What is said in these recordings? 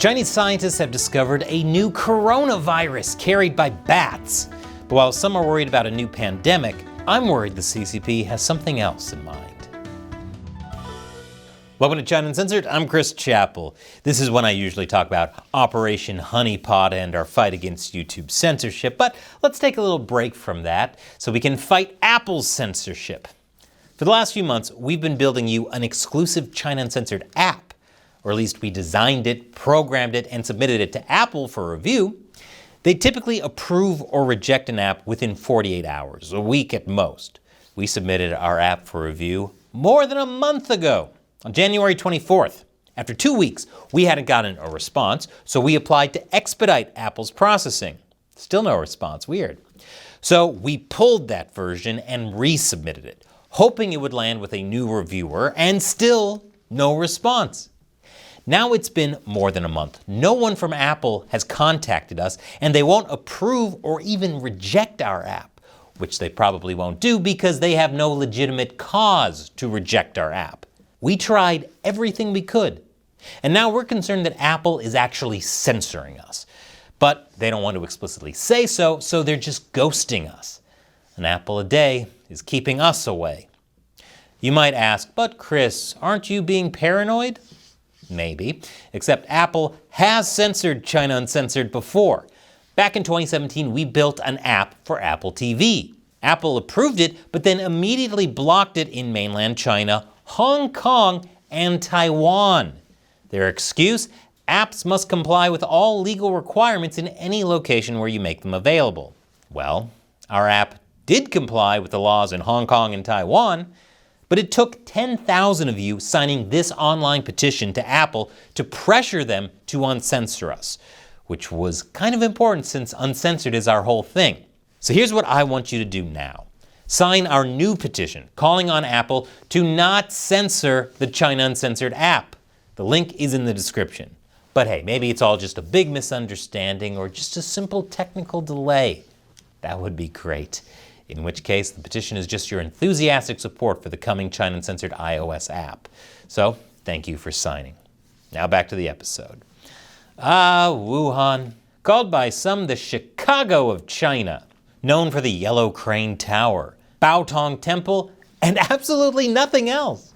Chinese scientists have discovered a new coronavirus carried by bats. But while some are worried about a new pandemic, I'm worried the CCP has something else in mind. Welcome to China Uncensored. I'm Chris Chappell. This is when I usually talk about Operation Honeypot and our fight against YouTube censorship, but let's take a little break from that so we can fight Apple's censorship. For the last few months, we've been building you an exclusive China Uncensored app, or at least we designed it, programmed it, and submitted it to Apple for review. They typically approve or reject an app within 48 hours, a week at most. We submitted our app for review more than a month ago, on January 24th. After 2 weeks, we hadn't gotten a response, so we applied to expedite Apple's processing. Still no response, weird. So we pulled that version and resubmitted it, hoping it would land with a new reviewer, and still no response. Now it's been more than a month. No one from Apple has contacted us, and they won't approve or even reject our app, which they probably won't do because they have no legitimate cause to reject our app. We tried everything we could, and now we're concerned that Apple is actually censoring us. But they don't want to explicitly say so, so they're just ghosting us. An apple a day is keeping us away. You might ask, but Chris, aren't you being paranoid? Maybe, except Apple has censored China Uncensored before. Back in 2017, we built an app for Apple TV. Apple approved it, but then immediately blocked it in mainland China, Hong Kong, and Taiwan. Their excuse? Apps must comply with all legal requirements in any location where you make them available. Well, our app did comply with the laws in Hong Kong and Taiwan, but it took 10,000 of you signing this online petition to Apple to pressure them to uncensor us, which was kind of important since uncensored is our whole thing. So here's what I want you to do now. Sign our new petition calling on Apple to not censor the China Uncensored app. The link is in the description. But hey, maybe it's all just a big misunderstanding or just a simple technical delay. That would be great. In which case, the petition is just your enthusiastic support for the coming China Uncensored iOS app. So, thank you for signing. Now back to the episode. Wuhan, called by some the Chicago of China, known for the Yellow Crane Tower, Baotong Temple, and absolutely nothing else.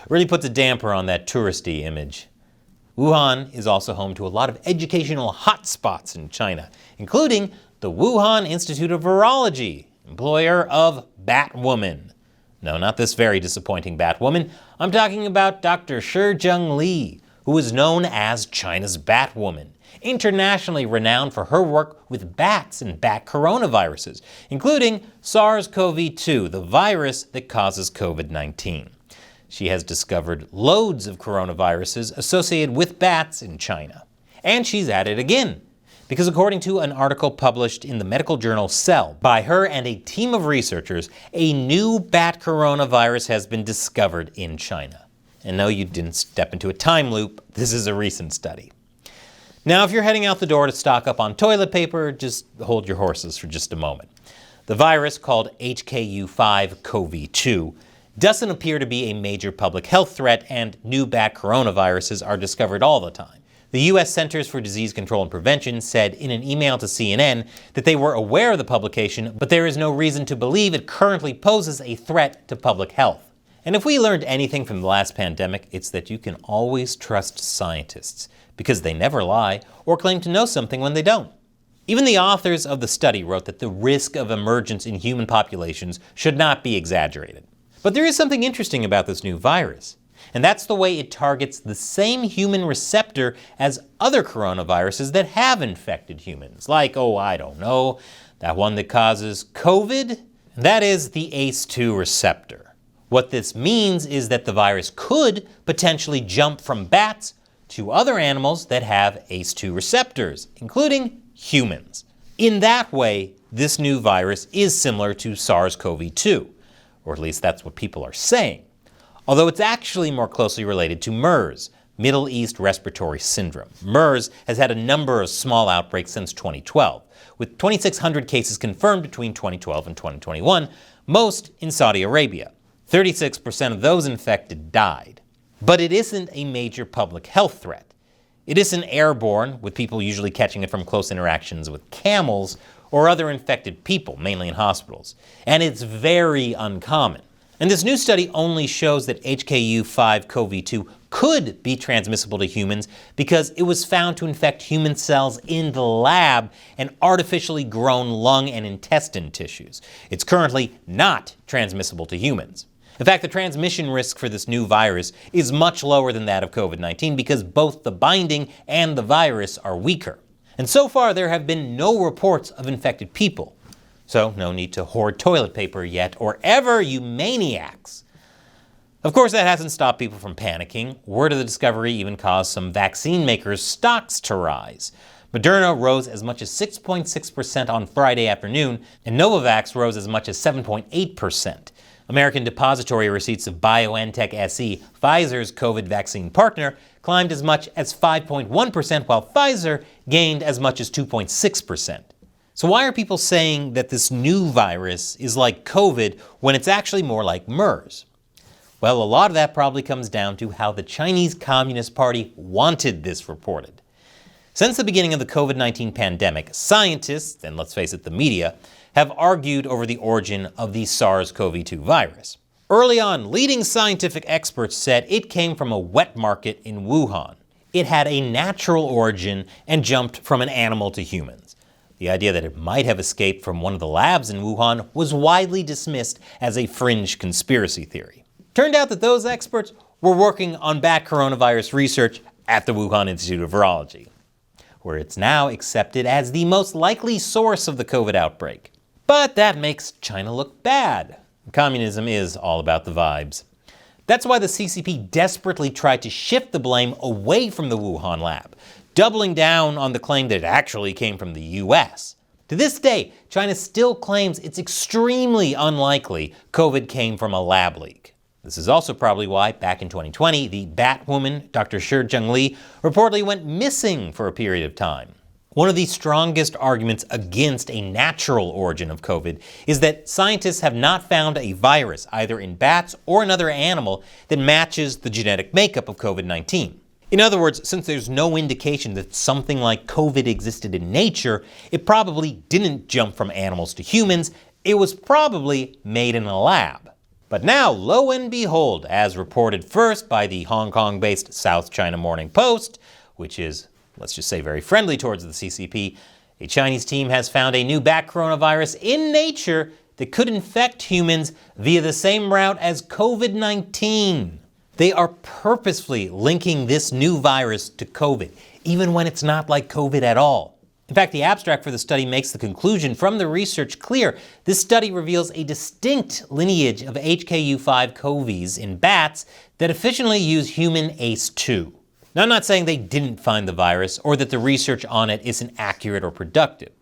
Really puts a damper on that touristy image. Wuhan is also home to a lot of educational hotspots in China, including the Wuhan Institute of Virology, employer of Batwoman. No, not this very disappointing Batwoman. I'm talking about Dr. Shi Zhengli, who is known as China's Batwoman, internationally renowned for her work with bats and bat coronaviruses, including SARS-CoV-2, the virus that causes COVID-19. She has discovered loads of coronaviruses associated with bats in China. And she's at it again, because according to an article published in the medical journal Cell by her and a team of researchers, a new bat coronavirus has been discovered in China. And no, you didn't step into a time loop. This is a recent study. Now, if you're heading out the door to stock up on toilet paper, just hold your horses for just a moment. The virus, called HKU5-CoV2, doesn't appear to be a major public health threat, and new bat coronaviruses are discovered all the time. The U.S. Centers for Disease Control and Prevention said in an email to CNN that they were aware of the publication, but there is no reason to believe it currently poses a threat to public health. And if we learned anything from the last pandemic, it's that you can always trust scientists, because they never lie or claim to know something when they don't. Even the authors of the study wrote that the risk of emergence in human populations should not be exaggerated. But there is something interesting about this new virus. And that's the way it targets the same human receptor as other coronaviruses that have infected humans, like, I don't know, that one that causes COVID? That is the ACE2 receptor. What this means is that the virus could potentially jump from bats to other animals that have ACE2 receptors, including humans. In that way, this new virus is similar to SARS-CoV-2, or at least that's what people are saying. Although it's actually more closely related to MERS, Middle East Respiratory Syndrome. MERS has had a number of small outbreaks since 2012, with 2,600 cases confirmed between 2012 and 2021, most in Saudi Arabia. 36% of those infected died. But it isn't a major public health threat. It isn't airborne, with people usually catching it from close interactions with camels or other infected people, mainly in hospitals. And it's very uncommon. And this new study only shows that HKU5-CoV2 could be transmissible to humans because it was found to infect human cells in the lab and artificially grown lung and intestine tissues. It's currently not transmissible to humans. In fact, the transmission risk for this new virus is much lower than that of COVID-19 because both the binding and the virus are weaker. And so far, there have been no reports of infected people. So no need to hoard toilet paper yet, or ever, you maniacs. Of course, that hasn't stopped people from panicking. Word of the discovery even caused some vaccine makers' stocks to rise. Moderna rose as much as 6.6% on Friday afternoon, and Novavax rose as much as 7.8%. American depository receipts of BioNTech SE, Pfizer's COVID vaccine partner, climbed as much as 5.1%, while Pfizer gained as much as 2.6%. So why are people saying that this new virus is like COVID when it's actually more like MERS? Well, a lot of that probably comes down to how the Chinese Communist Party wanted this reported. Since the beginning of the COVID-19 pandemic, scientists, and let's face it, the media, have argued over the origin of the SARS-CoV-2 virus. Early on, leading scientific experts said it came from a wet market in Wuhan. It had a natural origin and jumped from an animal to humans. The idea that it might have escaped from one of the labs in Wuhan was widely dismissed as a fringe conspiracy theory. Turned out that those experts were working on bat coronavirus research at the Wuhan Institute of Virology, where it's now accepted as the most likely source of the COVID outbreak. But that makes China look bad. Communism is all about the vibes. That's why the CCP desperately tried to shift the blame away from the Wuhan lab, doubling down on the claim that it actually came from the US. To this day, China still claims it's extremely unlikely COVID came from a lab leak. This is also probably why, back in 2020, the bat woman, Dr. Shi Zhengli, reportedly went missing for a period of time. One of the strongest arguments against a natural origin of COVID is that scientists have not found a virus, either in bats or another animal, that matches the genetic makeup of COVID-19. In other words, since there's no indication that something like COVID existed in nature, it probably didn't jump from animals to humans. It was probably made in a lab. But now, lo and behold, as reported first by the Hong Kong-based South China Morning Post, which is, let's just say, very friendly towards the CCP, a Chinese team has found a new bat coronavirus in nature that could infect humans via the same route as COVID-19. They are purposefully linking this new virus to COVID, even when it's not like COVID at all. In fact, the abstract for the study makes the conclusion from the research clear. This study reveals a distinct lineage of HKU5-CoVs in bats that efficiently use human ACE2. Now, I'm not saying they didn't find the virus or that the research on it isn't accurate or productive,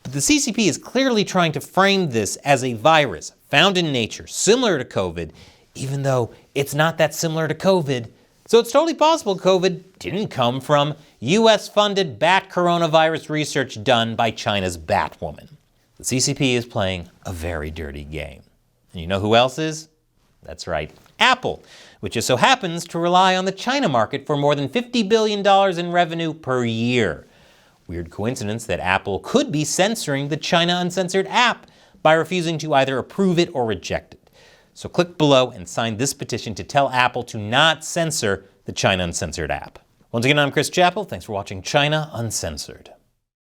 but the CCP is clearly trying to frame this as a virus found in nature, similar to COVID, even though it's not that similar to COVID. So it's totally possible COVID didn't come from US-funded bat coronavirus research done by China's Batwoman. The CCP is playing a very dirty game. And you know who else is? That's right, Apple, which just so happens to rely on the China market for more than $50 billion in revenue per year. Weird coincidence that Apple could be censoring the China Uncensored app by refusing to either approve it or reject it. So click below and sign this petition to tell Apple to not censor the China Uncensored app. Once again, I'm Chris Chappell. Thanks for watching China Uncensored.